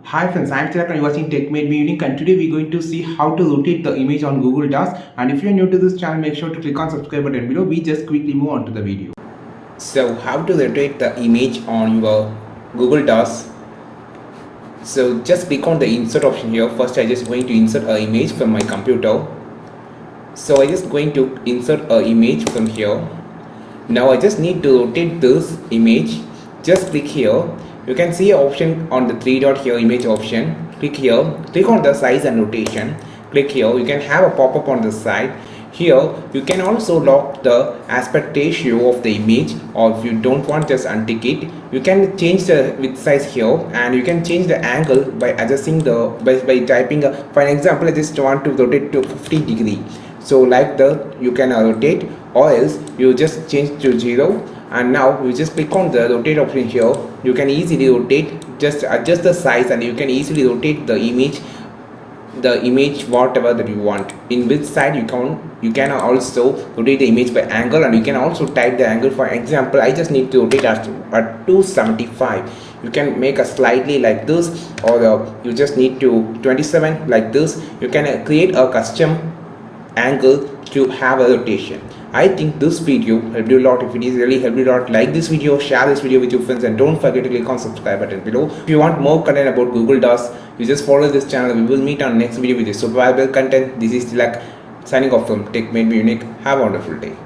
Hi friends, I'm Tilak and you're watching Tech Made Me Unique, and today we're going to see how to rotate the image on Google Docs. And if you're new to this channel, make sure to click on subscribe button below. We just quickly move on to the video. So how to rotate the image on your Google Docs. So just click on the insert option here. First I just going to insert an image from my computer. So I just going to insert an image from here. Now I just need to rotate this image. Just click here. You can see an option on the three dot here, image option. Click here, click on the size and rotation. Click here, you can have a pop-up on the side. Here you can also lock the aspect ratio of the image, or if you don't want, just untick it. You can change the width size here, and you can change the angle by adjusting the by typing for an example I just want to rotate to 50 degree. So like that you can rotate, or else you just change to 0. And now you just click on the rotate option here. You can easily rotate, just adjust the size, and you can easily rotate the image whatever that you want. In which side you can also rotate the image by angle, and you can also type the angle. For example, I just need to rotate at 275. You can make a slightly like this, or you just need to 27 like this. You can create a custom angle to have a rotation. I think this video helped you a lot. If it is really helped you a lot, like this video, share this video with your friends, and don't forget to click on subscribe button below. If you want more content about Google Docs, you just follow this channel. We will meet on next video with super valuable content. This is Tilak signing off from Tech Made Me Unique. Have a wonderful day.